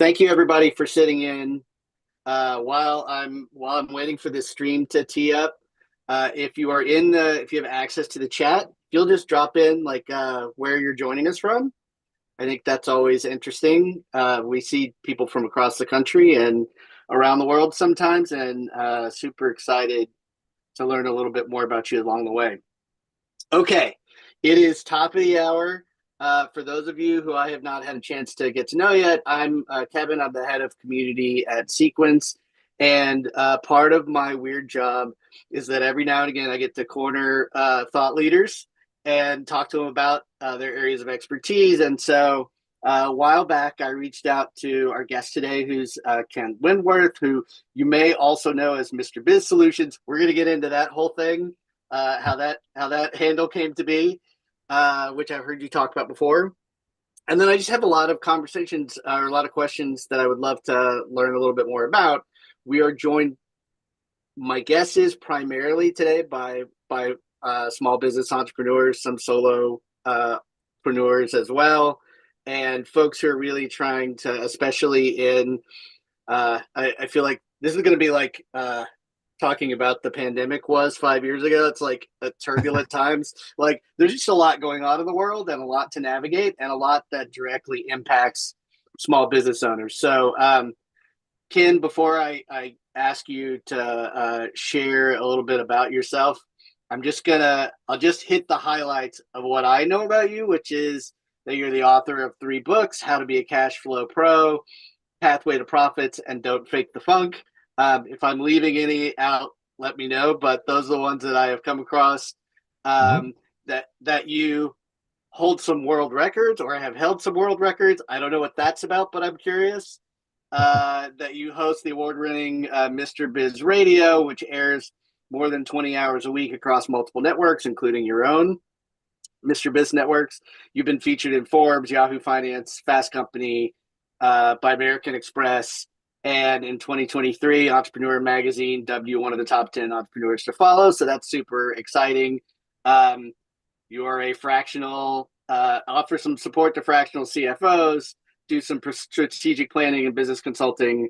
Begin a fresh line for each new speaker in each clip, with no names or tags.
Thank you everybody for sitting in while I'm waiting for this stream to tee up. If you have access to the chat, you'll just drop in where you're joining us from. I think that's always interesting. We see people from across the country and around the world sometimes, and super excited to learn a little bit more about you along the way. Okay, it is top of the hour. For those of you who I have not had a chance to get to know yet, I'm Kevin. I'm the head of community at Sequence. And part of my weird job is that every now and again I get to corner thought leaders and talk to them about their areas of expertise. And so a while back, I reached out to our guest today, who's Ken Wentworth, who you may also know as Mr. Biz Solutions. We're going to get into that whole thing, how that handle came to be, which I've heard you talk about before. And then I just have a lot of conversations or a lot of questions that I would love to learn a little bit more about. We are joined, my guess is primarily today by small business entrepreneurs, some solopreneurs as well, and folks who are really trying to, especially in, I feel like this is going to be like talking about the pandemic was 5 years ago. It's like a turbulent times. Like there's just a lot going on in the world and a lot to navigate and a lot that directly impacts small business owners. So, Ken, before I ask you to share a little bit about yourself, I'll just hit the highlights of what I know about you, which is that you're the author of 3 books: How to Be a Cash Flow Pro, Pathway to Profits, and Don't Fake the Funk. If I'm leaving any out, let me know, but those are the ones that I have come across. That you hold some world records or have held some world records. I don't know what that's about, but I'm curious. That you host the award-winning Mr. Biz Radio, which airs more than 20 hours a week across multiple networks, including your own Mr. Biz networks. You've been featured in Forbes, Yahoo Finance, Fast Company, by American Express, and in 2023, Entrepreneur Magazine dubbed you one of the top 10 entrepreneurs to follow. So that's super exciting. You are a fractional, offer some support to fractional CFOs, do some strategic planning and business consulting.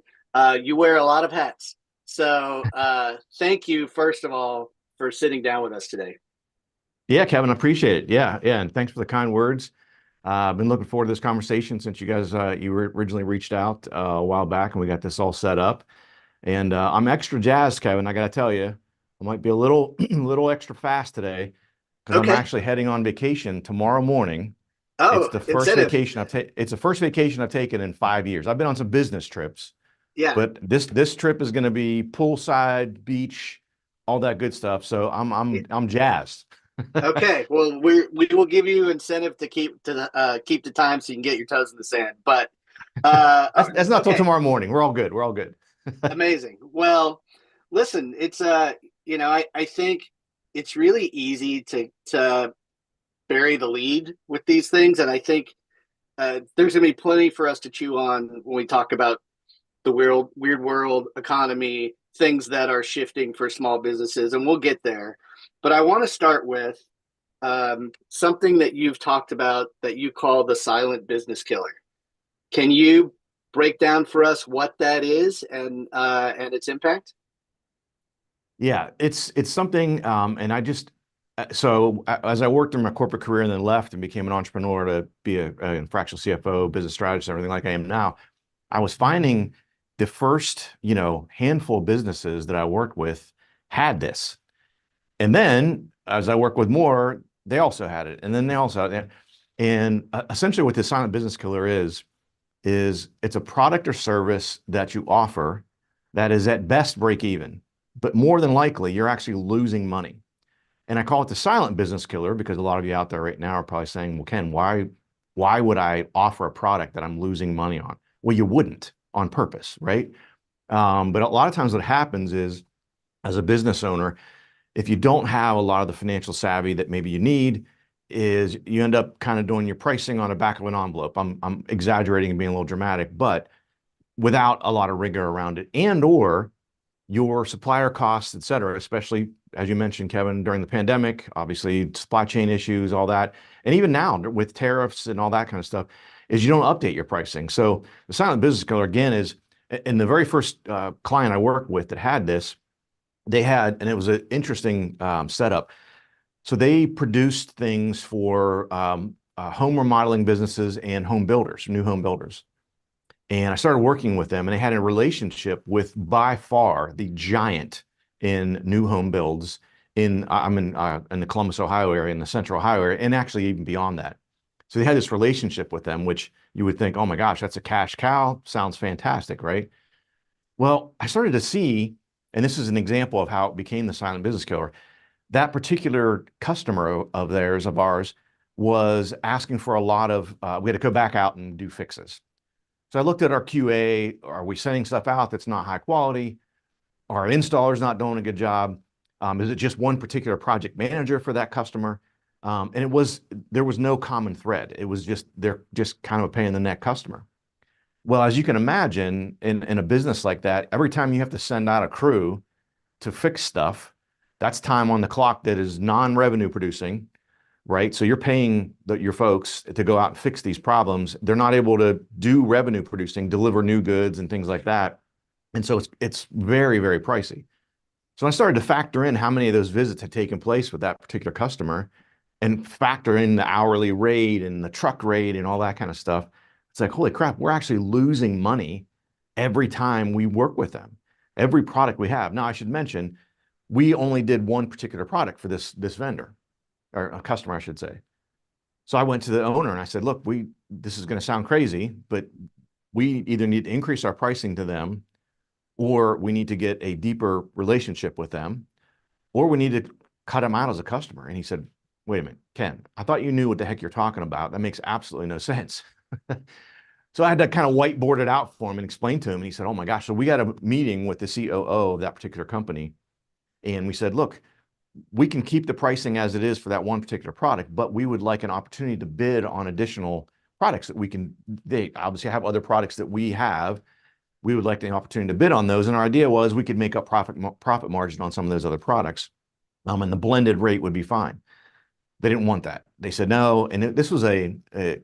You wear a lot of hats. So thank you, first of all, for sitting down with us today.
Yeah, Kevin, I appreciate it. Yeah. And thanks for the kind words. I've been looking forward to this conversation since you guys, originally reached out a while back and we got this all set up. And I'm extra jazzed, Kevin. I got to tell you, I might be a little, little extra fast today because I'm actually heading on vacation tomorrow morning.
Oh,
it's the first
incentive.
vacation it's the first vacation I've taken in 5 years. I've been on some business trips.
Yeah.
But this trip is going to be poolside, beach, all that good stuff. So I'm jazzed.
Okay. Well, we will give you incentive to keep the time so you can get your toes in the sand. But
that's not till tomorrow morning. We're all good. We're all good.
Amazing. Well, listen, it's I think it's really easy to bury the lead with these things, and I think there's going to be plenty for us to chew on when we talk about the weird world economy, things that are shifting for small businesses, and we'll get there. But I want to start with something that you've talked about that you call the silent business killer. Can you break down for us what that is and its impact?
Yeah, it's something, and I just so as I worked in my corporate career and then left and became an entrepreneur to be a fractional CFO, business strategist, everything like I am now, I was finding the first, handful of businesses that I worked with had this. And then as I work with more, they also had it. And then they also had it. And essentially what the silent business killer is it's a product or service that you offer that is at best break even, but more than likely you're actually losing money. And I call it the silent business killer because a lot of you out there right now are probably saying, well, Ken, why would I offer a product that I'm losing money on? Well, you wouldn't on purpose, right? But a lot of times what happens is, as a business owner, if you don't have a lot of the financial savvy that maybe you need, is you end up kind of doing your pricing on the back of an envelope. I'm exaggerating and being a little dramatic, but without a lot of rigor around it, and or your supplier costs, et cetera, especially as you mentioned, Kevin, during the pandemic, obviously supply chain issues, all that. And even now with tariffs and all that kind of stuff, is you don't update your pricing. So the silent business killer again is, in the very first client I worked with that had this, they had, and it was an interesting setup. So they produced things for home remodeling businesses and home builders, new home builders. And I started working with them, and they had a relationship with by far the giant in new home builds. I'm in the Columbus, Ohio area, in the Central Ohio area, and actually even beyond that. So they had this relationship with them, which you would think, oh my gosh, that's a cash cow. Sounds fantastic, right? Well, I started to see, and this is an example of how it became the silent business killer. That particular customer of theirs, of ours, was asking for a lot of, we had to go back out and do fixes. So I looked at our QA. Are we sending stuff out that's not high quality? Are our installers not doing a good job? Is it just one particular project manager for that customer? And there was no common thread. It was just, they're just kind of a pain in the neck customer. Well, as you can imagine, in a business like that, every time you have to send out a crew to fix stuff, that's time on the clock that is non-revenue producing, right? So you're paying your folks to go out and fix these problems. They're not able to do revenue producing, deliver new goods and things like that. And so it's very, very pricey. So I started to factor in how many of those visits had taken place with that particular customer and factor in the hourly rate and the truck rate and all that kind of stuff. It's like, holy crap, we're actually losing money every time we work with them, every product we have. Now, I should mention, we only did one particular product for this vendor, or a customer, I should say. So I went to the owner and I said, look, this is going to sound crazy, but we either need to increase our pricing to them, or we need to get a deeper relationship with them, or we need to cut them out as a customer. And he said, wait a minute, Ken, I thought you knew what the heck you're talking about. That makes absolutely no sense. So I had to kind of whiteboard it out for him and explain to him. And he said, oh my gosh. So we got a meeting with the COO of that particular company. And we said, look, we can keep the pricing as it is for that one particular product, but we would like an opportunity to bid on additional products that they obviously have other products that we have. We would like the opportunity to bid on those. And our idea was we could make up profit margin on some of those other products. And the blended rate would be fine. They didn't want that. They said no. And this was a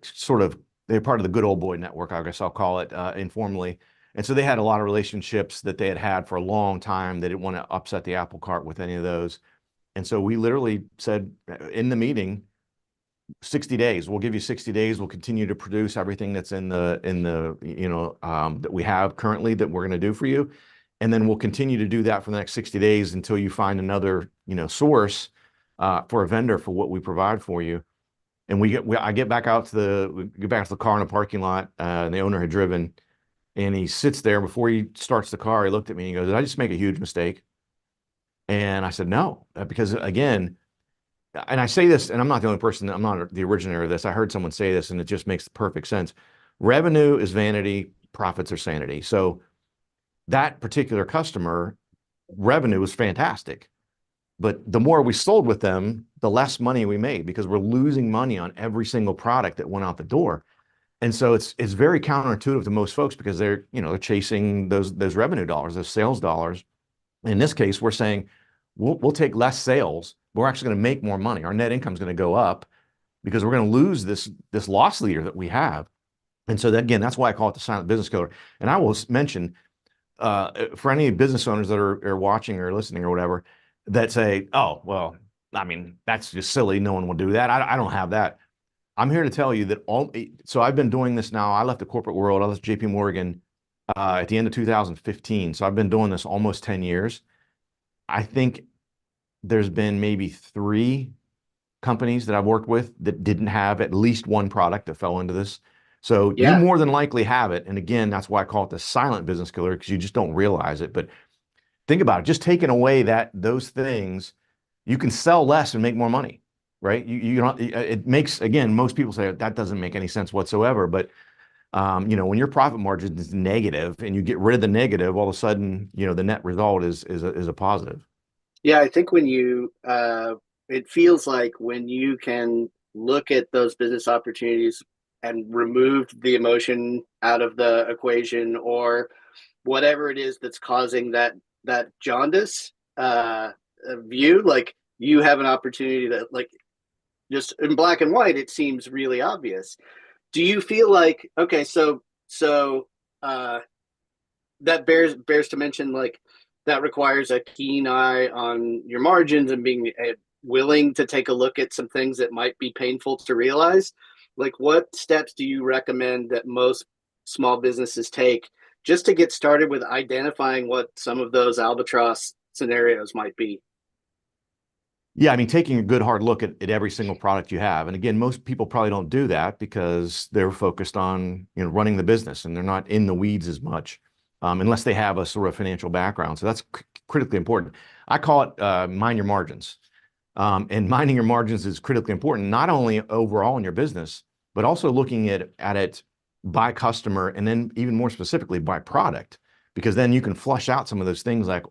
sort of, they're part of the good old boy network, I guess I'll call it informally. And so they had a lot of relationships that they had had for a long time. They didn't want to upset the apple cart with any of those. And so we literally said in the meeting, 60 days, we'll give you 60 days. We'll continue to produce everything that's in the that we have currently that we're going to do for you. And then we'll continue to do that for the next 60 days until you find another, source for a vendor for what we provide for you. And I get back out to the car in the parking lot, and the owner had driven, and he sits there. Before he starts the car, he looked at me and he goes, did I just make a huge mistake? And I said, no, because again, and I say this, and I'm not the only person, I'm not the originator of this. I heard someone say this and it just makes perfect sense. Revenue is vanity, profits are sanity. So that particular customer, revenue was fantastic. But the more we sold with them, the less money we made, because we're losing money on every single product that went out the door. And so it's very counterintuitive to most folks, because they're chasing those revenue dollars, those sales dollars. In this case, we're saying we'll take less sales, but we're actually going to make more money. Our net income is going to go up because we're going to lose this loss leader that we have. And so that, again, that's why I call it the silent business killer. And I will mention, for any business owners that are watching or listening or whatever, that say, oh, well, I mean, that's just silly. No one will do that. I don't have that. I'm here to tell you that so I've been doing this now. I left the corporate world. I left JP Morgan at the end of 2015. So I've been doing this almost 10 years. I think there's been maybe 3 companies that I've worked with that didn't have at least one product that fell into this. So you
Yeah.
more than likely have it. And again, that's why I call it the silent business killer, because you just don't realize it. But think about it, just taking away those things, you can sell less and make more money, right? You don't, it makes, again, most people say that doesn't make any sense whatsoever. But when your profit margin is negative and you get rid of the negative, all of a sudden, the net result is a positive.
Yeah, I think when it feels like when you can look at those business opportunities and remove the emotion out of the equation, or whatever it is that's causing that jaundice view, like you have an opportunity that, like, just in black and white, it seems really obvious. do you feel like, okay, so uh that bears to mention, like, that requires a keen eye on your margins and being willing to take a look at some things that might be painful to realize. Like, what steps do you recommend that most small businesses take just to get started with identifying what some of those albatross scenarios might be?
Yeah, I mean, taking a good hard look at every single product you have. And again, most people probably don't do that because they're focused on, running the business and they're not in the weeds as much, unless they have a sort of financial background. So that's critically important. I call it mind your margins. And minding your margins is critically important, not only overall in your business, but also looking at it by customer and then even more specifically by product, because then you can flush out some of those things like,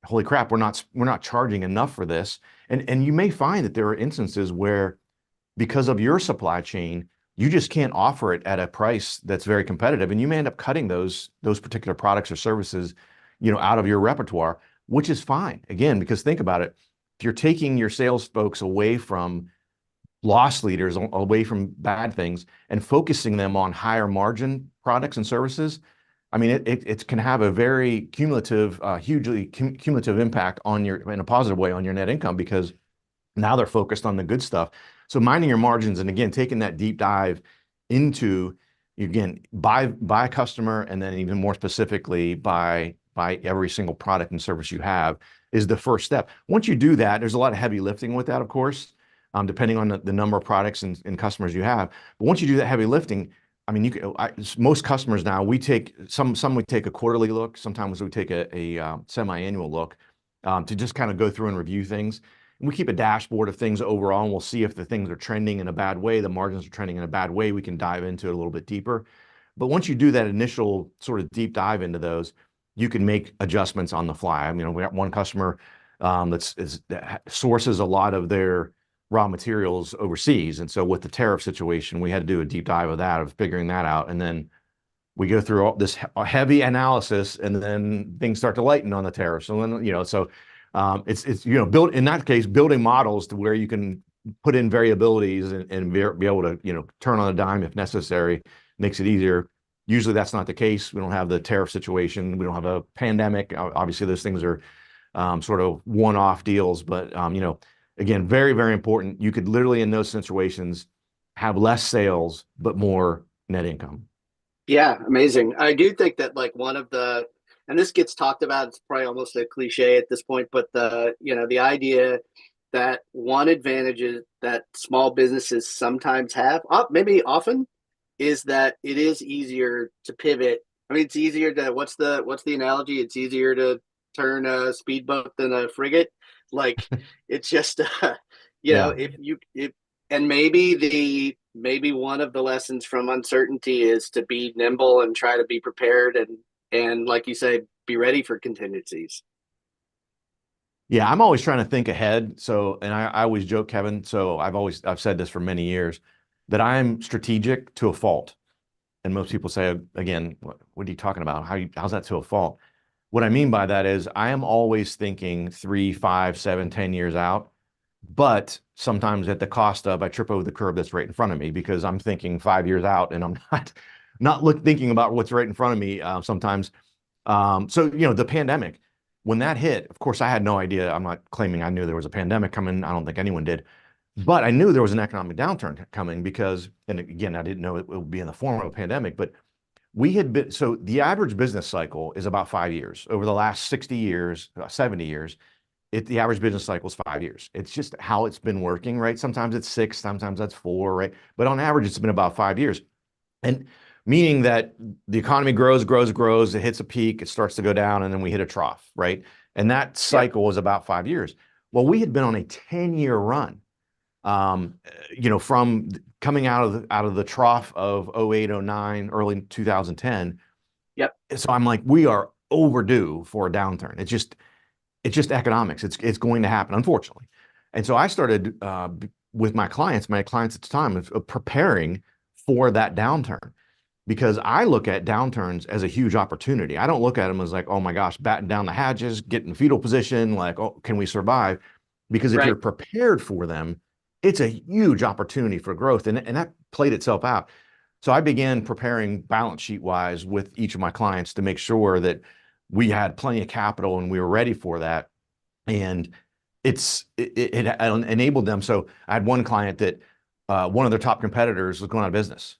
holy crap, we're not charging enough for this. And you may find that there are instances where because of your supply chain, you just can't offer it at a price that's very competitive. And you may end up cutting those particular products or services, out of your repertoire, which is fine. Again, because think about it. If you're taking your sales folks away from loss leaders, away from bad things, and focusing them on higher margin products and services, I mean, it can have a very cumulative, hugely cumulative impact on in a positive way on your net income because now they're focused on the good stuff. So minding your margins and again, taking that deep dive into, again, by customer and then even more specifically by every single product and service you have is the first step. Once you do that, there's a lot of heavy lifting with that, of course, depending on the number of products and customers you have. But once you do that heavy lifting, I mean, most customers now, we take some we take a quarterly look. Sometimes we take a semi-annual look to just kind of go through and review things. And we keep a dashboard of things overall, and we'll see if the things are trending in a bad way, the margins are trending in a bad way. We can dive into it a little bit deeper. But once you do that initial sort of deep dive into those, you can make adjustments on the fly. I mean, we got one customer that sources a lot of their raw materials overseas. And so with the tariff situation, we had to do a deep dive of that, of figuring that out. And then we go through all this heavy analysis and then things start to lighten on the tariffs. So then, it's build in that case, building models to where you can put in variabilities and be able to, turn on a dime if necessary, makes it easier. Usually that's not the case. We don't have the tariff situation. We don't have a pandemic. Obviously those things are sort of one-off deals, but again, very, very important. You could literally in those situations have less sales, but more net income.
Yeah, amazing. I do think that, like, one of the, and this gets talked about, it's probably almost a cliche at this point, but the idea that one advantage that small businesses sometimes have, maybe often, is that it is easier to pivot. I mean, it's easier to, what's the analogy? It's easier to turn a speedboat than a frigate. Like, it's just,
Yeah.
if and maybe one of the lessons from uncertainty is to be nimble and try to be prepared and like you say, be ready for contingencies.
Yeah, I'm always trying to think ahead. So, and I always joke, Kevin. So I've said this for many years that I'm strategic to a fault. And most people say, again, what are you talking about? How's that to a fault? What I mean by that is I am always thinking 3, 5, 7, 10 years out, but sometimes at the cost of I trip over the curb that's right in front of me because I'm thinking 5 years out and I'm not thinking about what's right in front of me sometimes. So, the pandemic, when that hit, of course, I had no idea. I'm not claiming I knew there was a pandemic coming. I don't think anyone did. But I knew there was an economic downturn coming because, and again, I didn't know it would be in the form of a pandemic, but so the average business cycle is about 5 years. Over the last 60 years, 70 years, the average business cycle is 5 years. It's just how it's been working, right? Sometimes it's 6, sometimes that's 4, right? But on average, it's been about 5 years. And meaning that the economy grows, grows, grows, it hits a peak, it starts to go down, and then we hit a trough, right? And that
Yep.
cycle was about 5 years. Well, we had been on a 10-year run, from coming out of the trough of 08, 09, early 2010.
Yep.
So I'm like, we are overdue for a downturn. It's just economics. It's going to happen, unfortunately. And so I started with my clients at the time, of preparing for that downturn because I look at downturns as a huge opportunity. I don't look at them as like, oh my gosh, batten down the hatches, get in fetal position, like, oh, can we survive? Because if you're
Right.
prepared for them, it's a huge opportunity for growth. And that played itself out. So I began preparing balance sheet wise with each of my clients to make sure that we had plenty of capital and we were ready for that. And it enabled them. So I had one client that one of their top competitors was going out of business.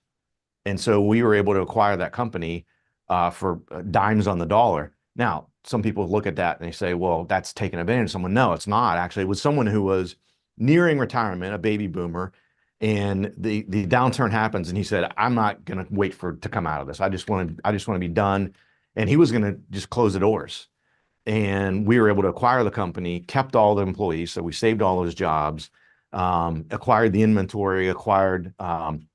And so we were able to acquire that company for dimes on the dollar. Now, some people look at that and they say, well, that's taking advantage of someone. No, it's not. Actually, it was someone who was nearing retirement, a baby boomer, and the downturn happens, and he said, I'm not going to wait for to come out of this. I just want to be done. And he was going to just close the doors. And we were able to acquire the company, kept all the employees, so we saved all those jobs, acquired the inventory, acquired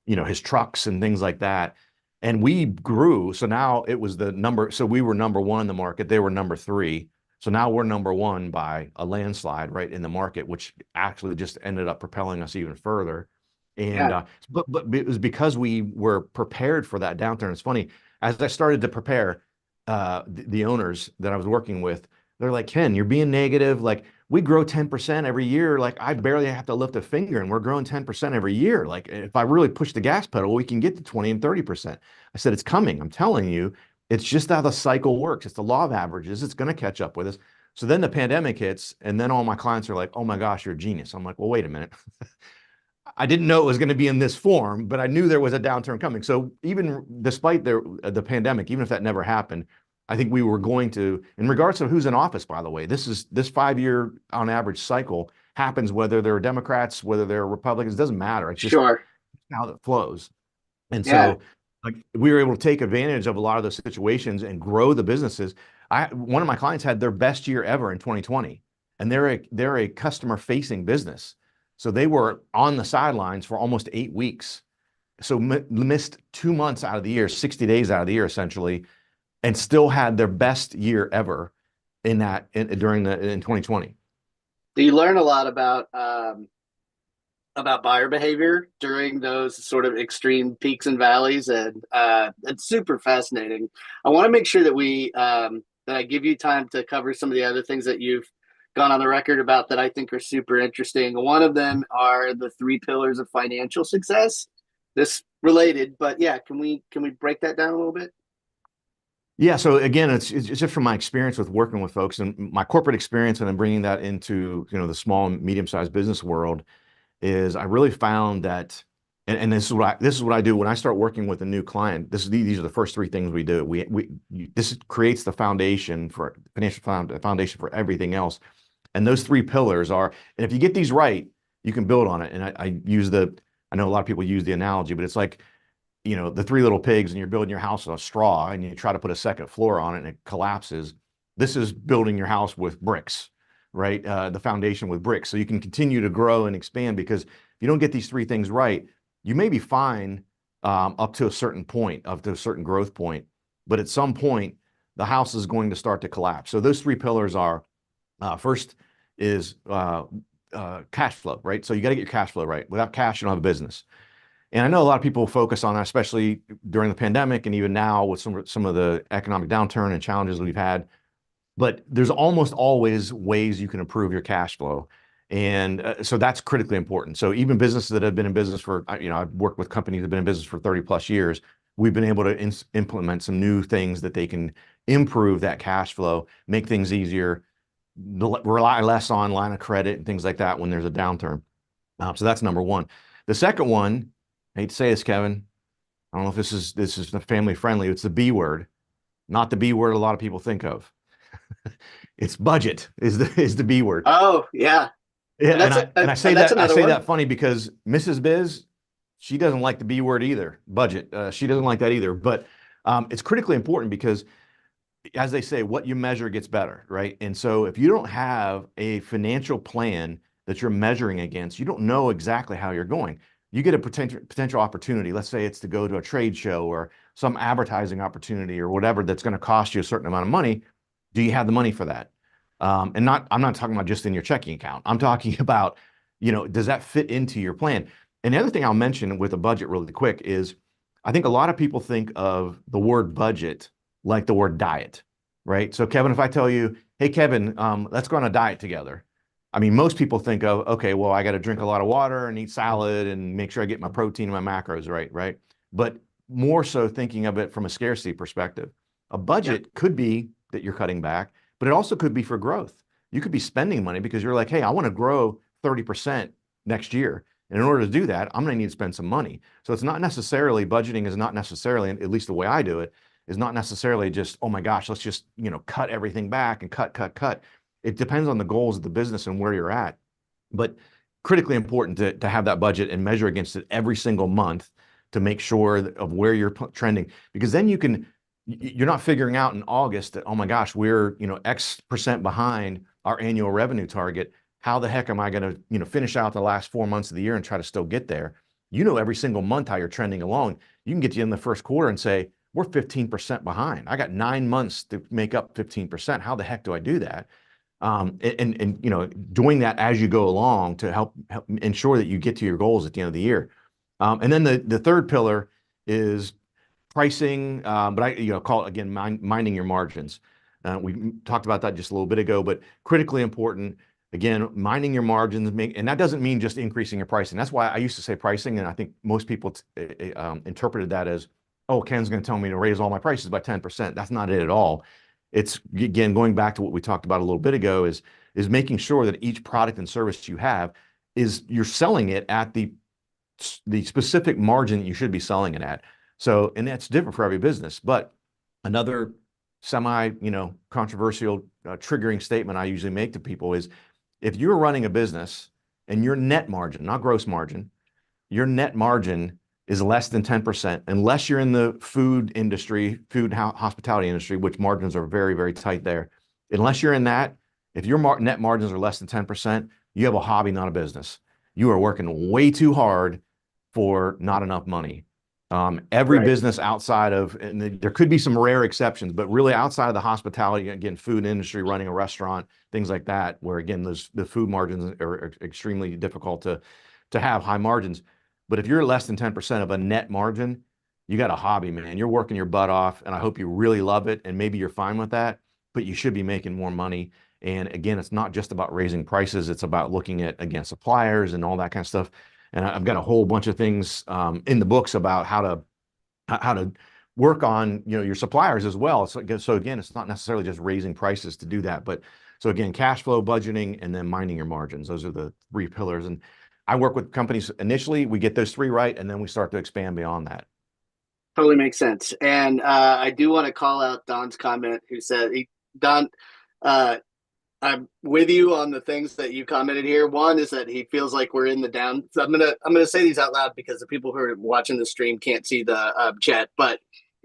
his trucks and things like that, and we grew. So now it was the number. So we were number one in the market. They were number three. So now we're number one by a landslide, right, in the market, which actually just ended up propelling us even further. And
Yeah,
but it was because we were prepared for that downturn. It's funny, as I started to prepare, the owners that I was working with, they're like, Ken, you're being negative. Like, we grow 10% every year. Like, I barely have to lift a finger and we're growing 10% every year. Like, if I really push the gas pedal, we can get to 20 and 30%. I said, it's coming. I'm telling you, it's just how the cycle works. It's the law of averages. It's going to catch up with us. So then the pandemic hits, and then all my clients are like, oh my gosh, you're a genius. I'm like, well, wait a minute. I didn't know it was going to be in this form, but I knew there was a downturn coming. So even despite the pandemic, even if that never happened, I think we were going to, in regards to who's in office, by the way, this 5 year on average cycle happens whether they're Democrats, whether they're Republicans, it doesn't matter. It's just
sure.
how it flows. And
Yeah.
so like we were able to take advantage of a lot of those situations and grow the businesses. One of my clients had their best year ever in 2020, and they're a customer facing business. So they were on the sidelines for almost 8 weeks. So missed 2 months out of the year, 60 days out of the year, essentially, and still had their best year ever during in 2020.
Do you learn a lot about buyer behavior during those sort of extreme peaks and valleys? And it's super fascinating. I want to make sure that that I give you time to cover some of the other things that you've gone on the record about that I think are super interesting. One of them are the three pillars of financial success. This related, but yeah, can we break that down a little bit?
Yeah. So again, it's just from my experience with working with folks and my corporate experience, and then bringing that into the small and medium sized business world. Is I really found that, and this is what I do when I start working with a new client. These are the first three things we do. This creates the foundation for foundation for everything else. And those three pillars are, and if you get these right, you can build on it. And I know a lot of people use the analogy, but it's like, the three little pigs, and you're building your house with a straw, and you try to put a second floor on it and it collapses. This is building your house with bricks, right? The foundation with bricks. So you can continue to grow and expand, because if you don't get these three things right, you may be fine up to a certain point, up to a certain growth point. But at some point, the house is going to start to collapse. So those three pillars are, first is cash flow, right? So you got to get your cash flow right. Without cash, you don't have a business. And I know a lot of people focus on that, especially during the pandemic and even now with some of the economic downturn and challenges we've had. But there's almost always ways you can improve your cash flow. And so that's critically important. So even businesses that have been in business for, I've worked with companies that have been in business for 30 plus years. We've been able to implement some new things that they can improve that cash flow, make things easier, rely less on line of credit and things like that when there's a downturn. So that's number one. The second one, I hate to say this, Kevin, I don't know if this is family friendly. It's the B word, not the B word a lot of people think of. It's budget is the B word.
Oh yeah,
Yeah,
and
and I say
that's
that I
another
say
one.
that funny because Mrs. Biz, she doesn't like the B word either. Budget. She doesn't like that either. But it's critically important because, as they say, what you measure gets better, right? And so if you don't have a financial plan that you're measuring against, you don't know exactly how you're going. You get a potential opportunity. Let's say it's to go to a trade show or some advertising opportunity or whatever that's going to cost you a certain amount of money. Do you have the money for that? I'm not talking about just in your checking account. I'm talking about, does that fit into your plan? And the other thing I'll mention with a budget really quick is I think a lot of people think of the word budget like the word diet, right? So Kevin, if I tell you, hey, Kevin, let's go on a diet together. I mean, most people think of, okay, well, I got to drink a lot of water and eat salad and make sure I get my protein and my macros right, right? But more so thinking of it from a scarcity perspective. A
Yep.
budget could be that you're cutting back, but it also could be for growth. You could be spending money because you're like, hey, I want to grow 30% next year. And in order to do that, I'm going to need to spend some money. So it's not necessarily, budgeting is not necessarily, at least the way I do it, is not necessarily just, oh my gosh, let's just, cut everything back and cut. It depends on the goals of the business and where you're at. But critically important to have that budget and measure against it every single month to make sure of where you're trending, because then you're not figuring out in August that, oh my gosh, we're, X% behind our annual revenue target. How the heck am I going to, finish out the last 4 months of the year and try to still get there? Every single month how you're trending along. You can get to in the first quarter and say, we're 15% behind. I got 9 months to make up 15%. How the heck do I do that? And doing that as you go along to help ensure that you get to your goals at the end of the year. And then the third pillar is pricing, but I call it again minding your margins. We talked about that just a little bit ago, but critically important. Again, minding your margins, and that doesn't mean just increasing your pricing. That's why I used to say pricing, and I think most people interpreted that as, oh, Ken's going to tell me to raise all my prices by 10%. That's not it at all. It's, again, going back to what we talked about a little bit ago, is making sure that each product and service you have is you're selling it at the specific margin that you should be selling it at. So, and that's different for every business. But another semi, controversial, triggering statement I usually make to people is, if you're running a business and your net margin, not gross margin, your net margin is less than 10%, unless you're in the food industry, hospitality industry, which margins are very, very tight there. Unless you're in that, if your net margins are less than 10%, you have a hobby, not a business. You are working way too hard for not enough money. Every
Right.
business outside of, and there could be some rare exceptions, but really outside of the hospitality, again, food industry, running a restaurant, things like that, where again, the food margins are extremely difficult to have high margins. But if you're less than 10% of a net margin, you got a hobby, man. You're working your butt off, and I hope you really love it, and maybe you're fine with that, but you should be making more money. And again, it's not just about raising prices. It's about looking at, again, suppliers and all that kind of stuff. And I've got a whole bunch of things in the books about how to work on, your suppliers as well. So again, it's not necessarily just raising prices to do that, but so again, cash flow, budgeting, and then minding your margins. Those are the three pillars. And I work with companies initially, we get those three right, and then we start to expand beyond that.
Totally makes sense. And I do want to call out Don's comment, who said, Don, uh, I'm with you on the things that you commented here. One is that he feels like we're in the down. So I'm gonna say these out loud because the people who are watching the stream can't see the chat. But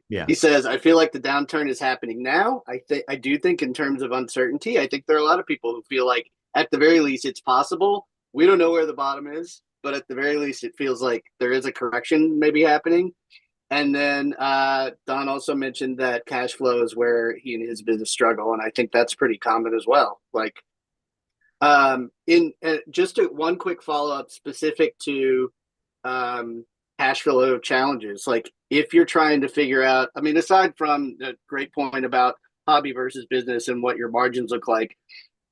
Yeah.
he says, I feel like the downturn is happening now. I do think in terms of uncertainty, I think there are a lot of people who feel like at the very least it's possible. We don't know where the bottom is, but at the very least it feels like there is a correction maybe happening. And then Don also mentioned that cash flow is where he and his business struggle, and I think that's pretty common as well. Like, in just one quick follow up specific to cash flow challenges. Like, if you're trying to figure out, I mean, aside from the great point about hobby versus business and what your margins look like,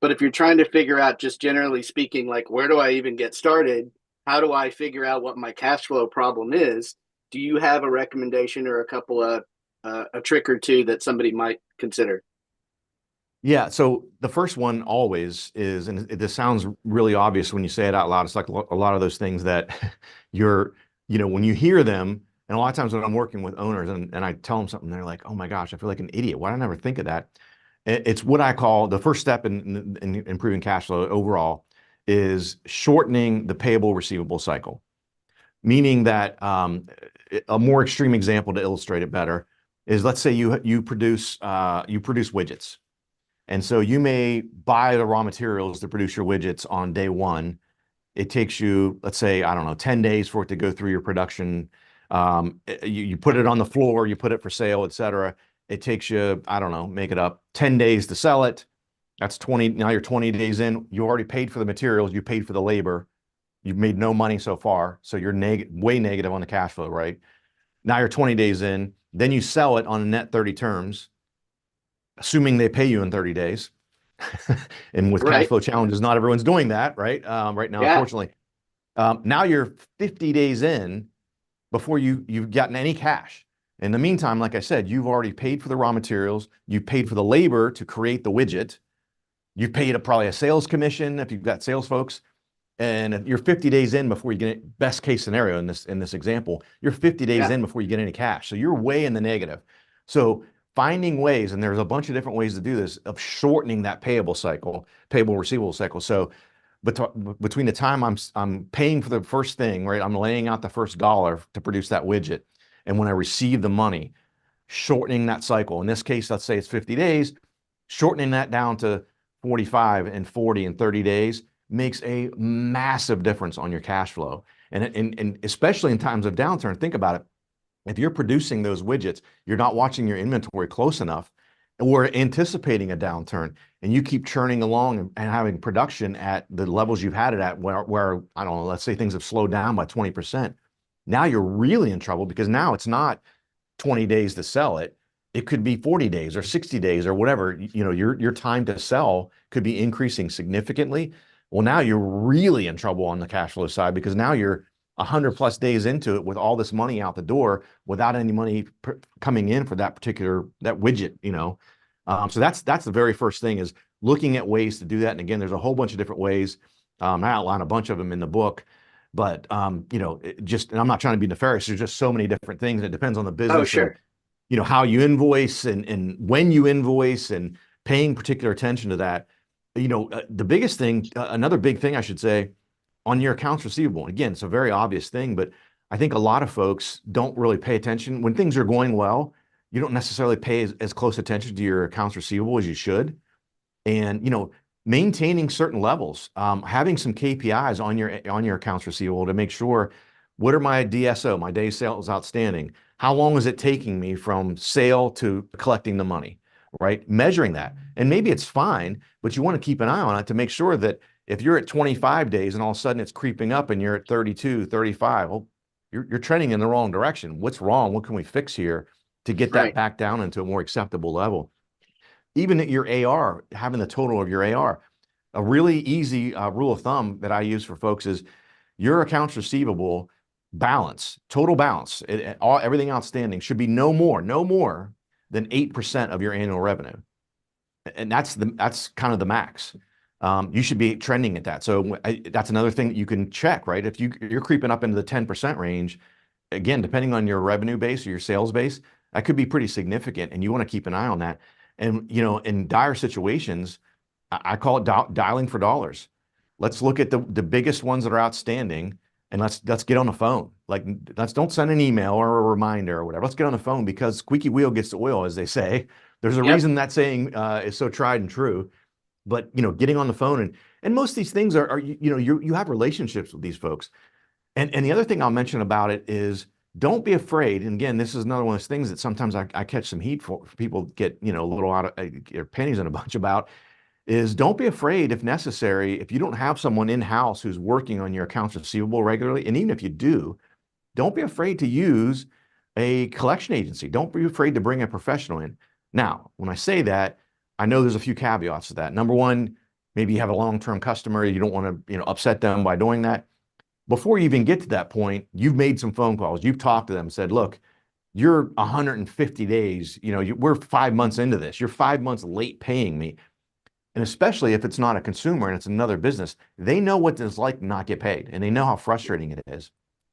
but if you're trying to figure out, just generally speaking, like, where do I even get started? How do I figure out what my cash flow problem is? Do you have a recommendation or a couple of a trick or two that somebody might consider?
Yeah. So the first one always is, and this sounds really obvious when you say it out loud. It's like a lot of those things that you're, when you hear them, and a lot of times when I'm working with owners and I tell them something, they're like, oh my gosh, I feel like an idiot. Why did I never think of that? It's what I call the first step in improving cash flow overall is shortening the payable receivable cycle. Meaning that a more extreme example to illustrate it better is, let's say you produce widgets. And so you may buy the raw materials to produce your widgets on day one. It takes you, let's say, I don't know, 10 days for it to go through your production. You put it on the floor, you put it for sale, et cetera. It takes you, I don't know, make it up, 10 days to sell it. That's 20. Now you're 20 days in. You already paid for the materials. You paid for the labor. You've made no money so far. So you're way negative on the cash flow, right? Now you're 20 days in. Then you sell it on a net 30 terms, assuming they pay you in 30 days. And with cash
Right.
flow challenges, not everyone's doing that, right? Right now,
Yeah.
unfortunately. Now you're 50 days in, before you've gotten any cash. In the meantime, like I said, you've already paid for the raw materials, you've paid for the labor to create the widget, you've paid probably a sales commission if you've got sales folks, and you're 50 days in before you get it. Best case scenario in this example, you're 50 days
Yeah.
in before you get any cash. So you're way in the negative. So finding ways, and there's a bunch of different ways to do this, of shortening that payable receivable cycle. So between the time I'm paying for the first thing, right, I'm laying out the first dollar to produce that widget, and when I receive the money, shortening that cycle. In this case, let's say it's 50 days, shortening that down to 45 and 40 and 30 days makes a massive difference on your cash flow. And especially in times of downturn, think about it. If you're producing those widgets, you're not watching your inventory close enough, or anticipating a downturn, and you keep churning along and having production at the levels you've had it at, where I don't know, let's say things have slowed down by 20%. Now you're really in trouble, because now it's not 20 days to sell it. It could be 40 days or 60 days or whatever. You know, your time to sell could be increasing significantly. Well, now you're really in trouble on the cash flow side, because now you're 100 plus days into it with all this money out the door without any money coming in for that widget, you know. So that's the very first thing, is looking at ways to do that. And again, there's a whole bunch of different ways. I outline a bunch of them in the book, but you know, and I'm not trying to be nefarious. There's just so many different things. It depends on the
Oh,
business, and
sure.
you know, how you invoice, and when you invoice, and paying particular attention to that. You know, the biggest thing, another big thing I should say, on your accounts receivable. Again, it's a very obvious thing, but I think a lot of folks don't really pay attention when things are going well. You don't necessarily pay as close attention to your accounts receivable as you should. And, you know, maintaining certain levels, having some KPIs on your accounts receivable to make sure, what are my DSO, my days sales outstanding? How long is it taking me from sale to collecting the money, right? Measuring that. And maybe it's fine, but you want to keep an eye on it to make sure that if you're at 25 days and all of a sudden it's creeping up and you're at 32, 35, well, you're trending in the wrong direction. What's wrong? What can we fix here to get that
Right.
back down into a more acceptable level? Even at your AR, having the total of your AR. A really easy rule of thumb that I use for folks is your accounts receivable balance, total balance, everything outstanding should be no more than 8% of your annual revenue. And that's kind of the max. You should be trending at that. So that's another thing that you can check, right? If you're creeping up into the 10% range, again, depending on your revenue base or your sales base, that could be pretty significant, and you want to keep an eye on that. And, you know, in dire situations, I call it dialing for dollars. Let's look at the biggest ones that are outstanding, and let's get on the phone. Like, don't send an email or a reminder or whatever. Let's get on the phone, because squeaky wheel gets the oil, as they say. There's a
Yep.
reason that saying is so tried and true. But, you know, getting on the phone, and most of these things are you know, you have relationships with these folks. And the other thing I'll mention about it is, don't be afraid. And again, this is another one of those things that sometimes I catch some heat for people get, you know, a little out of their pennies in a bunch about, is don't be afraid, if necessary, if you don't have someone in-house who's working on your accounts receivable regularly, and even if you do, don't be afraid to use a collection agency. Don't be afraid to bring a professional in. Now, when I say that, I know there's a few caveats to that. Number one, maybe you have a long-term customer, you don't want to, you know, upset them by doing that. Before you even get to that point, you've made some phone calls, you've talked to them, said, look, you're 150 days, you know, we're 5 months into this, you're 5 months late paying me. And especially if it's not a consumer and it's another business, they know what it's like to not get paid, and they know how frustrating it is.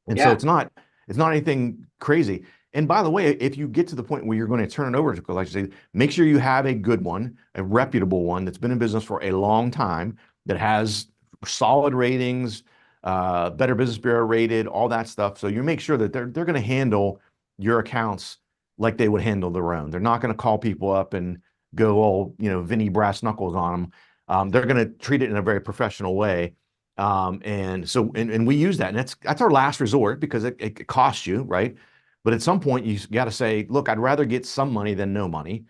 And so
Yeah.
it's not anything crazy. And by the way, if you get to the point where you're going to turn it over to collection, make sure you have a good one, a reputable one that's been in business for a long time, that has solid ratings, Better Business Bureau rated, all that stuff. So you make sure that they're going to handle your accounts like they would handle their own. They're not going to call people up and go all, you know, Vinny brass knuckles on them. They're going to treat it in a very professional way. And we use that, and that's our last resort, because it costs you, right? But at some point you got to say, look, I'd rather get some money than no money.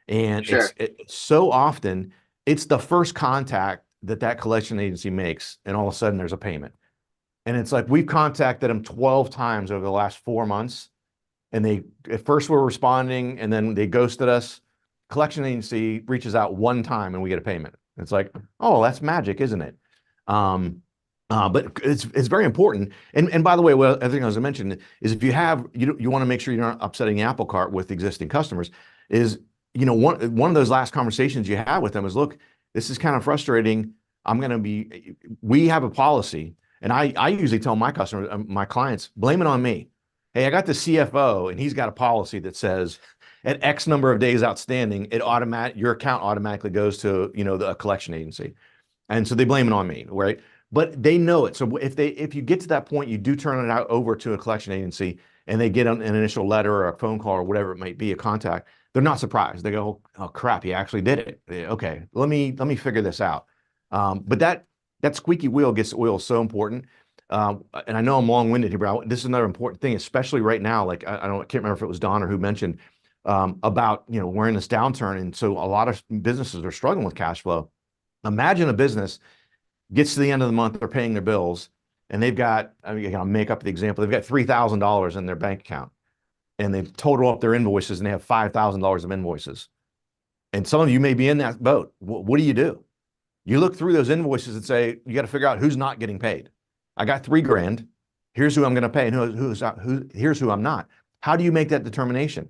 And
Sure.
so often it's the first contact that collection agency makes, and all of a sudden there's a payment. And it's like, we've contacted them 12 times over the last 4 months, and they at first were responding, and then they ghosted us. Collection agency reaches out one time and we get a payment. It's like, oh, that's magic, isn't it? Um, But it's very important. And by the way, well, I think as I mentioned is if you have you want to make sure you're not upsetting the apple cart with existing customers. Is one of those last conversations you have with them is, look, this is kind of frustrating. We have a policy, and I usually tell my customers, my clients, blame it on me. Hey, I got the CFO, and he's got a policy that says at X number of days outstanding, your account automatically goes to a collection agency. And so they blame it on me, right? But they know it. So if you get to that point, you do turn it out over to a collection agency and they get an initial letter or a phone call or whatever it might be, a contact, they're not surprised. They go, oh crap, he actually did it. Okay, let me figure this out. But that squeaky wheel gets the oil is so important. And I know I'm long-winded here, but this is another important thing, especially right now. Like I can't remember if it was Don or who mentioned about we're in this downturn, and so a lot of businesses are struggling with cash flow. Imagine a business gets to the end of the month, they're paying their bills, and they've got, I mean, I'll make up the example, they've got $3,000 in their bank account, and they've total up their invoices, and they have $5,000 of invoices. And some of you may be in that boat. What do? You look through those invoices and say, you got to figure out who's not getting paid. I got 3 grand. Here's who I'm going to pay, and here's who I'm not. How do you make that determination?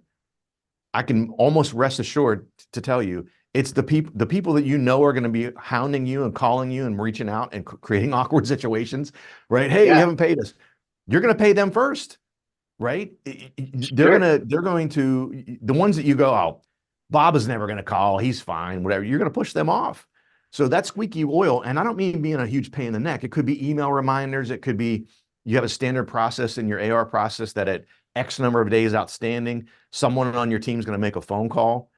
I can almost rest assured to tell you it's the people that are going to be hounding you and calling you and reaching out and creating awkward situations, right? Hey, you
Yeah,
haven't paid us. You're going to pay them first, right?
sure.
They're going to the ones that you go, oh, Bob is never going to call. He's fine, whatever. You're going to push them off. So that's squeaky oil. And I don't mean being a huge pain in the neck. It could be email reminders. It could be you have a standard process in your AR process that at X number of days outstanding, someone on your team is going to make a phone call.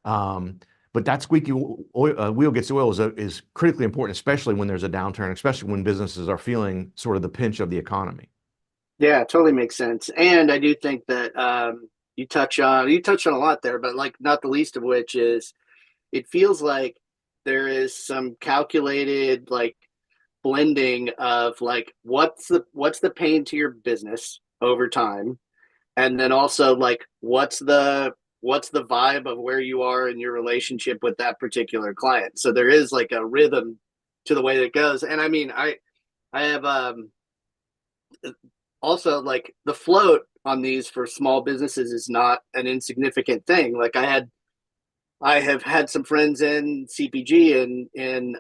But that squeaky wheel gets oil is critically important, especially when there's a downturn, especially when businesses are feeling sort of the pinch of the economy.
Yeah, totally makes sense. And I do think that you touch on a lot there, but like not the least of which is it feels like there is some calculated like blending of like what's the pain to your business over time, and then also like what's the vibe of where you are in your relationship with that particular client. So there is like a rhythm to the way that it goes. And I mean, I have also like the float on these for small businesses is not an insignificant thing. Like I have had some friends in CPG and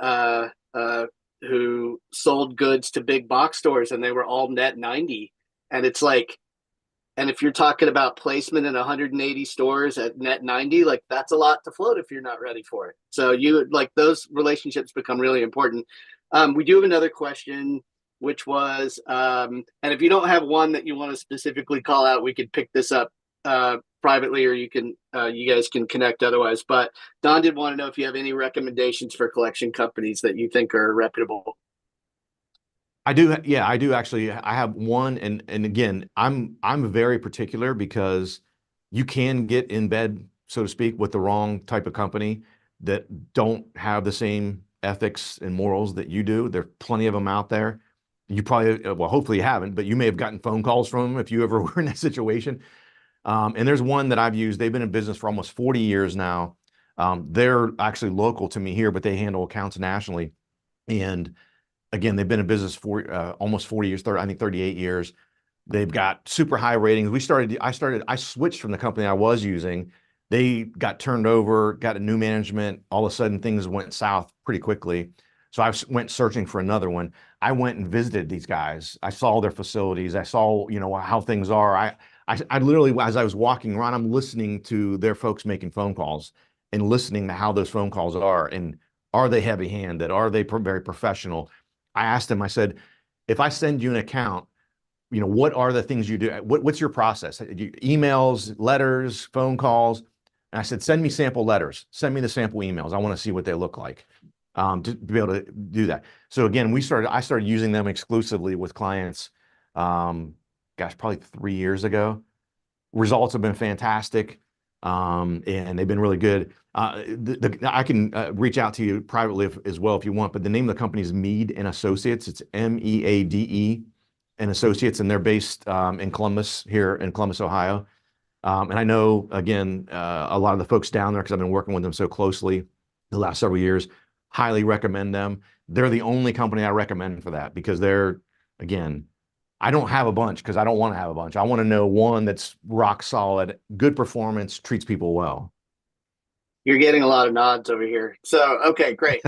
who sold goods to big box stores, and they were all net 90. And it's like, and if you're talking about placement in 180 stores at net 90, like that's a lot to float if you're not ready for it. So you like those relationships become really important. We do have another question, which was, and if you don't have one that you want to specifically call out, we could pick this up privately, or you guys can connect otherwise. But Don did want to know if you have any recommendations for collection companies that you think are reputable.
I do, yeah, I do actually. I have one, and again, I'm very particular because you can get in bed, so to speak, with the wrong type of company that don't have the same ethics and morals that you do. There are plenty of them out there. You probably, well, hopefully you haven't, but you may have gotten phone calls from them if you ever were in that situation. And there's one that I've used. They've been in business for almost 40 years now. They're actually local to me here, but they handle accounts nationally. And again, they've been in business for almost 40 years, I think 38 years. They've got super high ratings. I switched from the company I was using. They got turned over, got a new management. All of a sudden, things went south pretty quickly. So I went searching for another one. I went and visited these guys. I saw their facilities. I saw, how things are. I literally, as I was walking around, I'm listening to their folks making phone calls and listening to how those phone calls are. And are they heavy-handed? Are they very professional? I asked him, I said, if I send you an account, what are the things you do? What's your process? Emails, letters, phone calls? And I said, send me sample letters. Send me the sample emails. I want to see what they look like to be able to do that. So again, I started using them exclusively with clients, probably 3 years ago. Results have been fantastic, and they've been really good. I can reach out to you privately as well if you want, but the name of the company is Mead and Associates. It's MEADE and Associates, and they're based in Columbus, here in Columbus, Ohio. And I know, again, a lot of the folks down there because I've been working with them so closely the last several years. Highly recommend them. they're the only company I recommend for that because they're, again, I don't have a bunch because I don't want to have a bunch. I want to know one that's rock solid, good performance, treats people well.
You're getting a lot of nods over here. So, okay, great.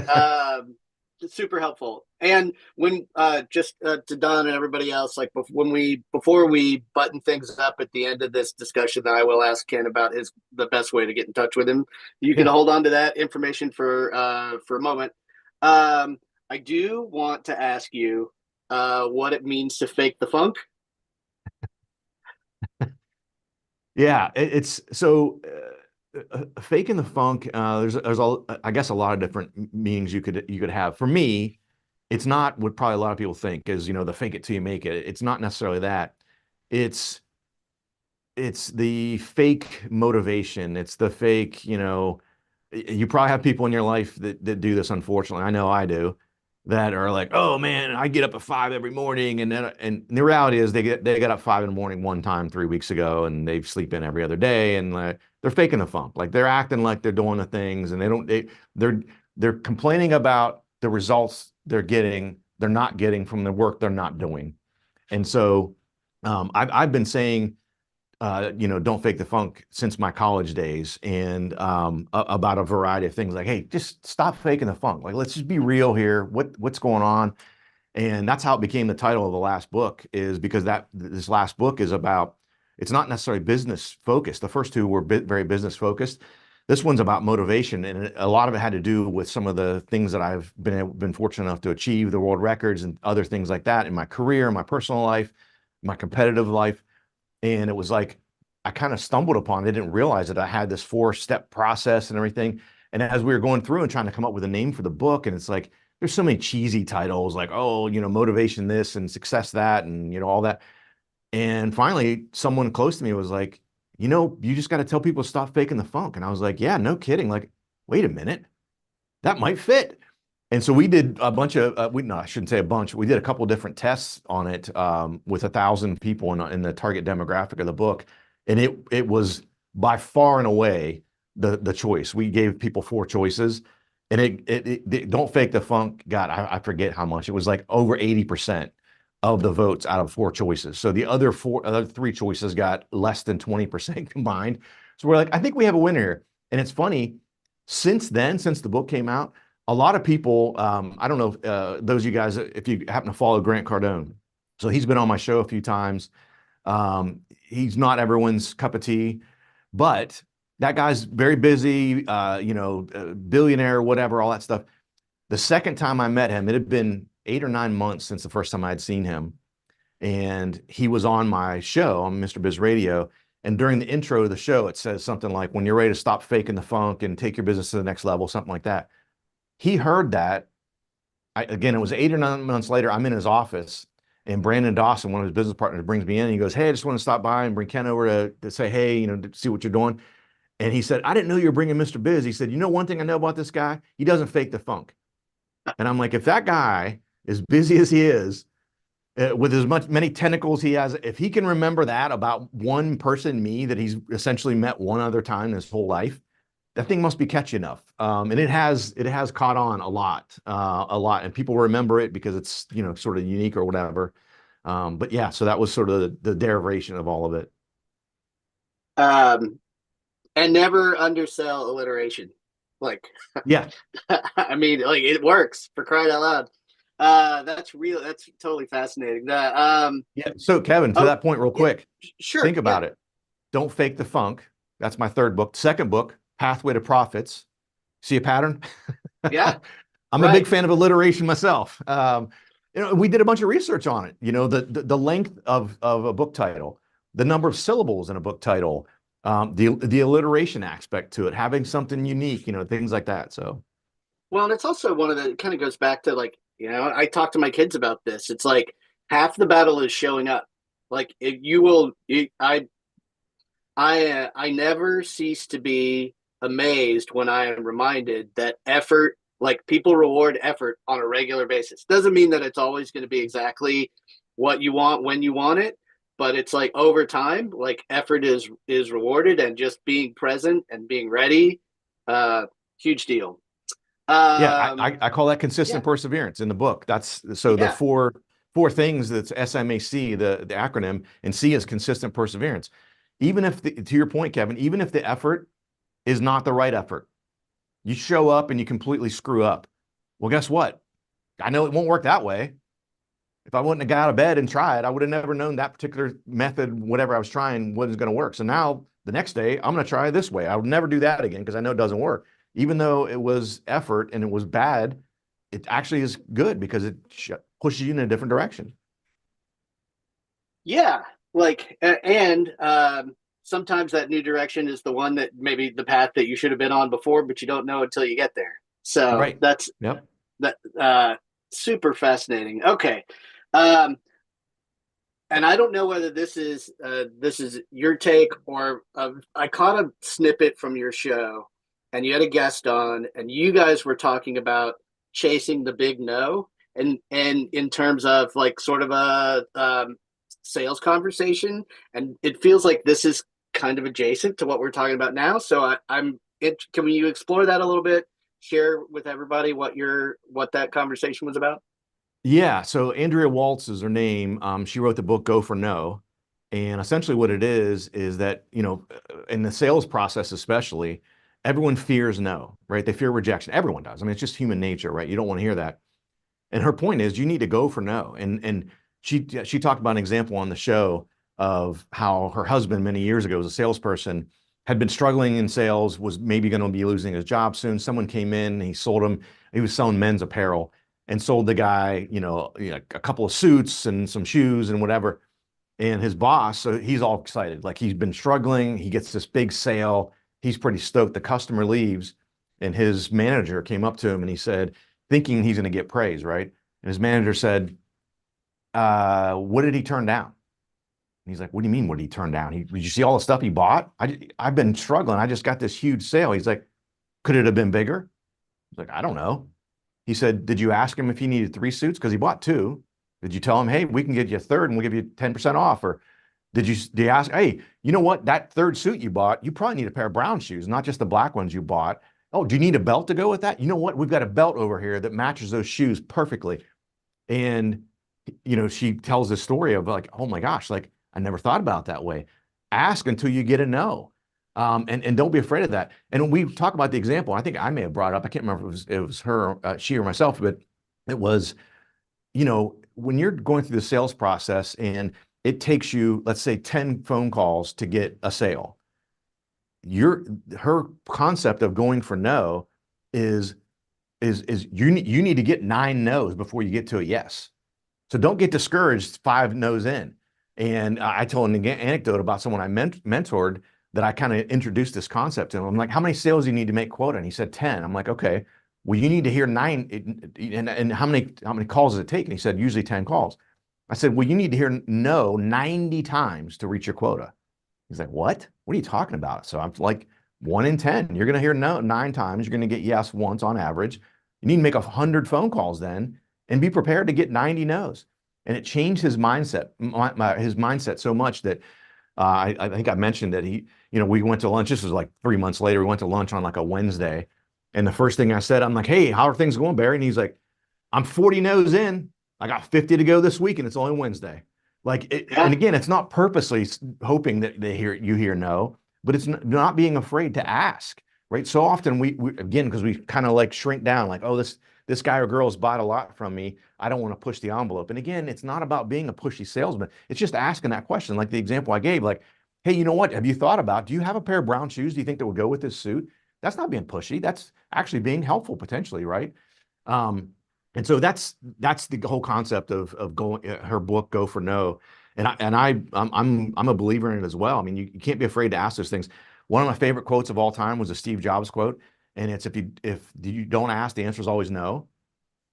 Super helpful. And when just to Don and everybody else, like before we button things up at the end of this discussion, that I will ask Ken about his the best way to get in touch with him. You can
Yeah.
hold on to that information for a moment. I do want to ask you what it means to fake the funk.
Yeah, it's so faking the funk. There's all I guess a lot of different meanings you could have. For me, it's not what probably a lot of people think is the fake it till you make it. It's not necessarily that. It's it's the fake motivation. It's the fake, you probably have people in your life that do this, unfortunately. I know I do, that are like, oh man, I get up at 5 every morning. And the reality is they got up 5 in the morning one time 3 weeks ago and they sleep in every other day and they're faking the funk. Like they're acting like they're doing the things and they're they're complaining about the results they're not getting from the work they're not doing. And so I've been saying don't fake the funk since my college days and about a variety of things like, hey, just stop faking the funk. Like, let's just be real here. What's going on? And that's how it became the title of the last book is because this last book is about, it's not necessarily business focused. The first two were very business focused. This one's about motivation. And a lot of it had to do with some of the things that I've been fortunate enough to achieve, the world records and other things like that in my career, my personal life, my competitive life. And it was like, I kind of stumbled upon it. I didn't realize that I had this 4-step process and everything. And as we were going through and trying to come up with a name for the book, and it's like, there's so many cheesy titles like, oh, motivation this and success that, and, all that. And finally, someone close to me was like, you just got to tell people to stop faking the funk. And I was like, yeah, no kidding. Like, wait a minute, that might fit. And so we did a bunch of no, I shouldn't say a bunch. We did a couple different tests on it with 1,000 people in the target demographic of the book, and it was by far and away the choice. We gave people 4 choices, and it don't fake the funk. God, I forget how much. It was like over 80% of the votes out of 4 choices. So the other 3 choices got less than 20% combined. So we're like, I think we have a winner here. And it's funny, since then, since the book came out a lot of people, I don't know, those of you guys, if you happen to follow Grant Cardone. So he's been on my show a few times. He's not everyone's cup of tea, but that guy's very busy, billionaire, whatever, all that stuff. The second time I met him, it had been 8 or 9 months since the first time I had seen him. And he was on my show on Mr. Biz Radio. And during the intro to the show, it says something like, when you're ready to stop faking the funk and take your business to the next level, something like that. He heard that. Again, it was 8 or 9 months later. I'm in his office, and Brandon Dawson, one of his business partners, brings me in. And he goes, "Hey, I just want to stop by and bring Ken over to say, hey, to see what you're doing." And he said, "I didn't know you were bringing Mr. Biz." He said, one thing I know about this guy, he doesn't fake the funk." And I'm like, if that guy, as busy as he is, with many tentacles he has, if he can remember that about one person, me, that he's essentially met one other time in his whole life, that thing must be catchy enough. And it has caught on a lot, and people remember it because it's sort of unique or whatever. But yeah, so that was sort of the derivation of all of it.
Um, and never undersell alliteration. Like,
Yeah,
I mean, like it works for crying out loud. That's real. That's totally fascinating.
yeah. So Kevin, to
Oh,
that point, real
yeah,
quick,
sure,
think
yeah,
about it. Don't fake the funk. That's my third book. Second book, Pathway to Profits. See a pattern?
yeah,
I'm a big
right.
fan of alliteration myself. We did a bunch of research on it. The length of a book title, the number of syllables in a book title, the alliteration aspect to it, having something unique, things like that. So
Well, and it's also one of the it kind of goes back to like I talk to my kids about this. It's like half the battle is showing up. Like if you will, I never cease to be amazed when I am reminded that effort, like people reward effort on a regular basis. Doesn't mean that it's always going to be exactly what you want when you want it, but it's like over time, like effort is rewarded, and just being present and being ready, uh, huge deal.
Yeah,
Um,
I call that
yeah,
consistent perseverance in the book. That's so the
yeah,
four things that's SMAC, the acronym, and C is consistent perseverance. Even if to your point, Kevin, even if the effort is not the right effort, you show up and you completely screw up. Well, guess what? I know it won't work that way. If I wouldn't have got out of bed and tried, I would have never known that particular method, whatever I was trying, wasn't going to work. So now the next day, I'm going to try this way. I would never do that again because I know it doesn't work. Even though it was effort and it was bad, it actually is good because it pushes you in a different direction.
yeah. Like, and sometimes that new direction is the one that maybe the path that you should have been on before, but you don't know until you get there. So
Right.
that's
Yep.
that super fascinating. Okay. Um, and I don't know whether this is your take or I caught a snippet from your show, and you had a guest on, and you guys were talking about chasing the big no, and in terms of like sort of a sales conversation, and it feels like this is kind of adjacent to what we're talking about now. So I'm it. Can you explore that a little bit? Share with everybody what that conversation was about.
Yeah. So Andrea Waltz is her name. She wrote the book Go for No. And essentially what it is that, in the sales process, especially, everyone fears no, right? They fear rejection. Everyone does. I mean, it's just human nature, right? You don't want to hear that. And her point is you need to go for no. And she talked about an example on the show of how her husband many years ago was a salesperson, had been struggling in sales, was maybe going to be losing his job soon. Someone came in, he sold him, he was selling men's apparel and sold the guy, a couple of suits and some shoes and whatever. And his boss, so he's all excited. Like he's been struggling, he gets this big sale, he's pretty stoked. The customer leaves, and his manager came up to him and he said, thinking he's going to get praise, right? And his manager said, what did he turn down? And he's like, what do you mean, what did he turn down? Did you see all the stuff he bought? I've been struggling. I just got this huge sale. He's like, could it have been bigger? He's like, I don't know. He said, did you ask him if he needed three suits? Because he bought two. Did you tell him, hey, we can get you a third and we'll give you 10% off? Or did you ask, hey, you know what? That third suit you bought, you probably need a pair of brown shoes, not just the black ones you bought. Oh, do you need a belt to go with that? You know what? We've got a belt over here that matches those shoes perfectly. And, she tells this story of like, oh my gosh, like I never thought about it that way. Ask until you get a no. And don't be afraid of that. And when we talk about the example, I think I may have brought it up. I can't remember if it was her, she or myself, but it was, when you're going through the sales process and it takes you, let's say, 10 phone calls to get a sale. Her concept of going for no is you need to get 9 no's before you get to a yes. So don't get discouraged 5 no's in. And I told an anecdote about someone I mentored that I kind of introduced this concept to him. I'm like, how many sales do you need to make quota? And he said 10. I'm like, okay, well, you need to hear 9. And how many calls does it take? And he said, usually 10 calls. I said, well, you need to hear no 90 times to reach your quota. He's like, what? What are you talking about? So I'm like, 1 in 10. You're going to hear no 9 times. You're going to get yes once on average. You need to make 100 phone calls then and be prepared to get 90 no's. And it changed his mindset, his mindset so much that I think I mentioned that we went to lunch. This was like 3 months later. We went to lunch on like a Wednesday. And the first thing I said, I'm like, hey, how are things going, Barry? And he's like, I'm 40 no's in. I got 50 to go this week, and it's only Wednesday. And
Yeah,
again, it's not purposely hoping that you hear no, but it's not being afraid to ask, right? So often we again, because we kind of like shrink down, like, oh, this guy or girl has bought a lot from me. I don't want to push the envelope. And again, it's not about being a pushy salesman. It's just asking that question, like the example I gave, like, hey, you know what? Have you thought about? Do you have a pair of brown shoes? Do you think that would go with this suit? That's not being pushy. That's actually being helpful potentially, right? Um, and so that's the whole concept of going her book Go for No. I'm a believer in it as well. I mean, you can't be afraid to ask those things. One of my favorite quotes of all time was a Steve Jobs quote, and it's if you don't ask, the answer is always no.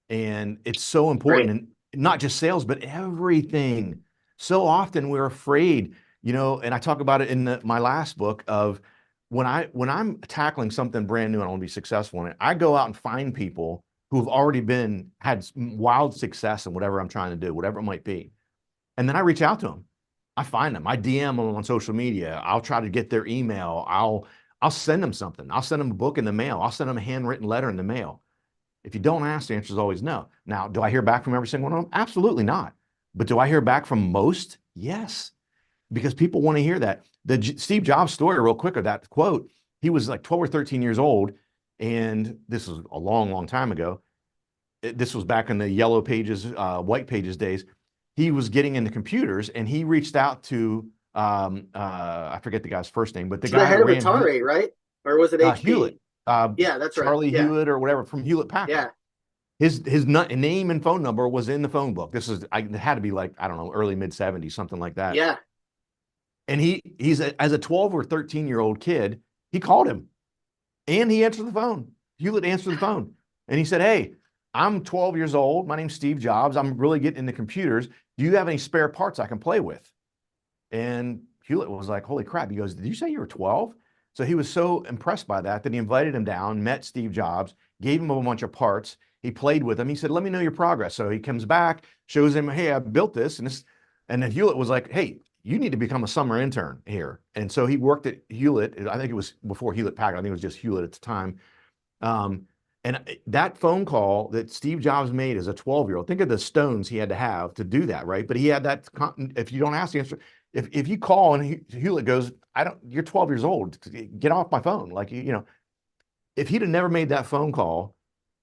And it's so important,
great.
and not just sales, but everything. So often we're afraid, and I talk about it in my last book of when I'm tackling something brand new and I want to be successful in it, I go out and find people who have already had wild success in whatever I'm trying to do, whatever it might be. And then I reach out to them. I find them. I DM them on social media. I'll try to get their email. I'll send them something. I'll send them a book in the mail. I'll send them a handwritten letter in the mail. If you don't ask, the answer is always no. Now, do I hear back from every single one of them? Absolutely not. But do I hear back from most? Yes, because people want to hear that. The Steve Jobs story, real quick, of that quote, he was like 12 or 13 years old. And this was a long, long time ago. This was back in the yellow pages, white pages days. He was getting into computers and he reached out to, I forget the guy's first name, but the
To the
guy that
head of
ran
Atari, right? Or was it
Hewlett,
HP? Yeah, that's right.
Charlie
Yeah,
Hewitt or whatever from Hewlett Packard.
yeah,
His name and phone number was in the phone book. It had to be like, I don't know, early mid 70s, something like that.
yeah.
And as a 12 or 13-year-old kid, he called him and he answered the phone. Hewlett answered the phone and he said, "Hey, I'm 12 years old. My name's Steve Jobs. I'm really getting into computers. Do you have any spare parts I can play with?" And Hewlett was like, "Holy crap." He goes, "Did you say you were 12?" So he was so impressed by that he invited him down, met Steve Jobs, gave him a bunch of parts. He played with him. He said, "Let me know your progress." So he comes back, shows him, "Hey, I built this." And then Hewlett was like, "Hey, you need to become a summer intern here." And so he worked at Hewlett. I think it was before Hewlett Packard. I think it was just Hewlett at the time. Um, and that phone call that Steve Jobs made as a 12-year-old, think of the stones he had to have to do that, right? But he had that, if you don't ask the answer, if you call and Hewlett goes, you're 12 years old, get off my phone. Like, if he'd have never made that phone call,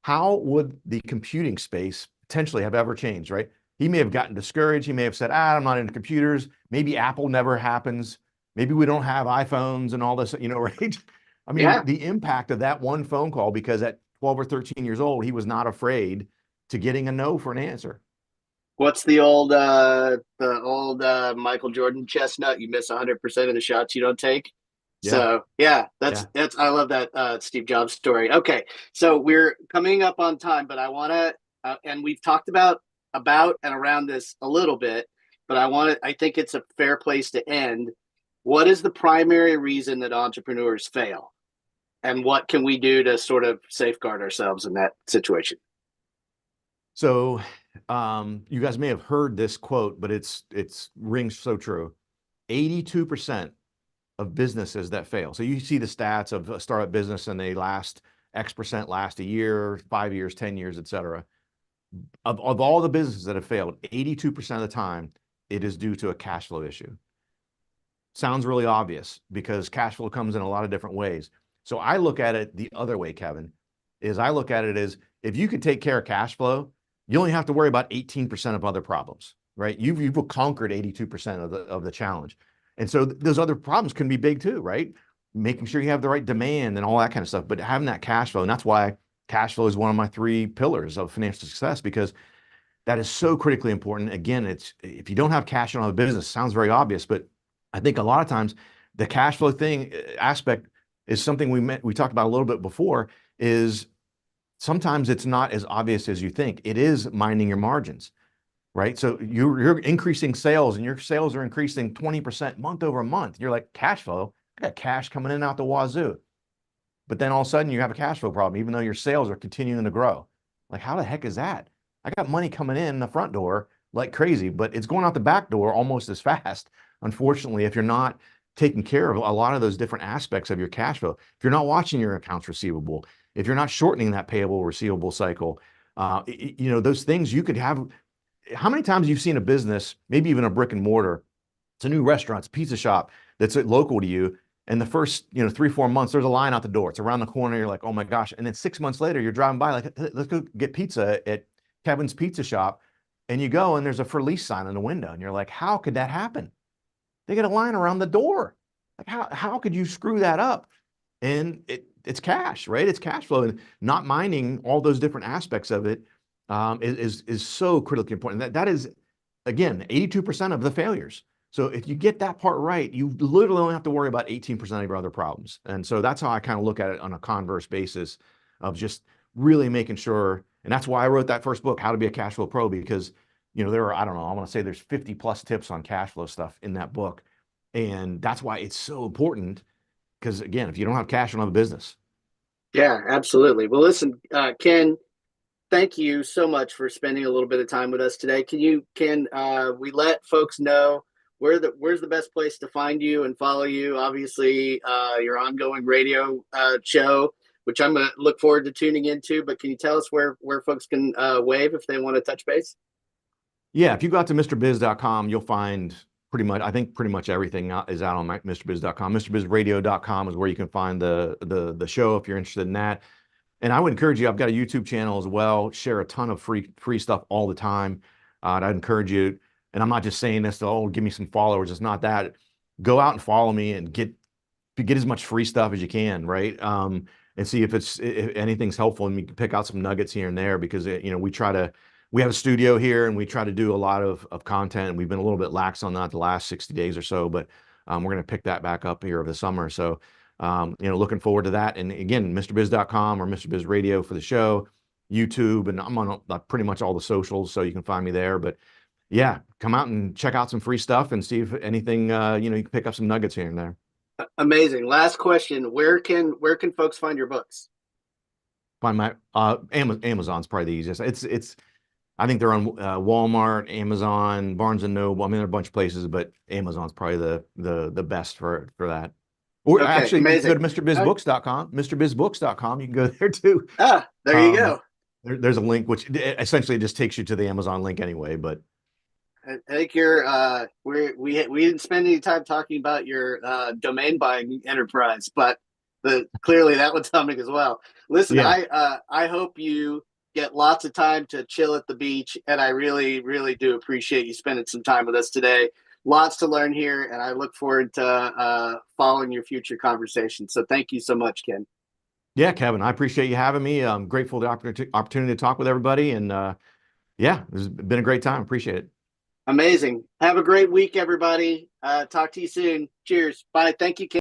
how would the computing space potentially have ever changed, right? He may have gotten discouraged. He may have said, I'm not into computers. Maybe Apple never happens. Maybe we don't have iPhones and all this, right? I mean,
Yeah.
the impact of that one phone call, because at 12 or 13 years old, he was not afraid to getting a no for an answer.
What's the old Michael Jordan chestnut? You miss 100% of the shots you don't take.
Yeah.
So yeah,
Yeah.
that's I love that Steve Jobs story. Okay, so we're coming up on time, but I want to, and we've talked about and around this a little bit, but I think it's a fair place to end. What is the primary reason that entrepreneurs fail, and what can we do to sort of safeguard ourselves in that situation?
So you guys may have heard this quote, but it's rings so true. 82% of businesses that fail. So you see the stats of a startup business and they last X% last a year, 5 years, 10 years, et cetera. Of all the businesses that have failed, 82% of the time, it is due to a cash flow issue. Sounds really obvious because cash flow comes in a lot of different ways. So I look at it the other way, Kevin, is I look at it as if you could take care of cash flow, you only have to worry about 18% of other problems, right? You've conquered 82% of the challenge. And so those other problems can be big too, right? Making sure you have the right demand and all that kind of stuff, but having that cash flow. And that's why cash flow is one of my 3 pillars of financial success, because that is so critically important. Again, it's if you don't have cash in a business, sounds very obvious, but I think a lot of times the cash flow thing aspect is something we talked about a little bit before, is sometimes it's not as obvious as you think. It is minding your margins, right? So you're increasing sales and your sales are increasing 20% month over month. You're like, cash flow, I got cash coming in out the wazoo. But then all of a sudden you have a cash flow problem, even though your sales are continuing to grow. Like, how the heck is that? I got money coming in the front door like crazy, but it's going out the back door almost as fast. Unfortunately, if you're not taking care of a lot of those different aspects of your cash flow, if you're not watching your accounts receivable, if you're not shortening that payable receivable cycle, those things you could have. How many times you've seen a business, maybe even a brick and mortar, it's a new restaurant, it's a pizza shop that's local to you, and the first 3-4 months there's a line out the door, it's around the corner, you're like, oh my gosh, and then 6 months later you're driving by like, let's go get pizza at Kevin's Pizza Shop, and you go and there's a for lease sign in the window, and you're like, how could that happen? They get a line around the door. Like, how could you screw that up? And it's cash, right? It's cash flow, and not minding all those different aspects of it is so critically important. That is, again, 82% of the failures. So if you get that part right, you literally only have to worry about 18% of your other problems. And so that's how I kind of look at it on a converse basis of just really making sure. And that's why I wrote that first book, How to Be a Cash Flow Pro, because there are, I don't know, I want to say there's 50 plus tips on cash flow stuff in that book. And that's why it's so important, because again, if you don't have cash, you don't have a business.
Yeah, absolutely. Well, listen, Ken, thank you so much for spending a little bit of time with us today. Can we let folks know where's the best place to find you and follow you? Obviously, your ongoing radio show, which I'm going to look forward to tuning into. But can you tell us where folks can wave if they want to touch base?
Yeah, if you go out to mrbiz.com, you'll find I think pretty much everything is out on mrbiz.com. mrbizradio.com is where you can find the show if you're interested in that. And I would encourage you, I've got a YouTube channel as well, share a ton of free stuff all the time. I'd encourage you, and I'm not just saying this to, oh, give me some followers. It's not that. Go out and follow me and get as much free stuff as you can, right? And see if anything's helpful, and we can pick out some nuggets here and there, because we have a studio here and we try to do a lot of content, and we've been a little bit lax on that the last 60 days or so, but we're going to pick that back up here over the summer. So looking forward to that. And again, mrbiz.com or Mr. Biz Radio for the show, YouTube, and I'm on pretty much all the socials, so you can find me there. But yeah, come out and check out some free stuff and see if anything, you can pick up some nuggets here and there.
Amazing. Last question: where can folks find your books?
Find my Amazon's probably the easiest. I think they're on Walmart, Amazon, Barnes and Noble. I mean, there are a bunch of places, but Amazon's probably the best for that. Or
Okay,
actually, you can
amazing.
go to mrbizbooks.com, mrbizbooks.com. You can go there too.
There you go.
There's a link which essentially just takes you to the Amazon link anyway. But
I think we didn't spend any time talking about your domain buying enterprise, but clearly that one's coming as well. Listen,
yeah,
I hope you get lots of time to chill at the beach, and I really, really do appreciate you spending some time with us today. Lots to learn here, and I look forward to following your future conversations. So thank you so much, Ken.
yeah, Kevin, I appreciate you having me. I'm grateful for the opportunity to talk with everybody, and yeah, it's been a great time. Appreciate it.
Amazing. Have a great week, everybody. Talk to you soon. Cheers. Bye. Thank you, Ken.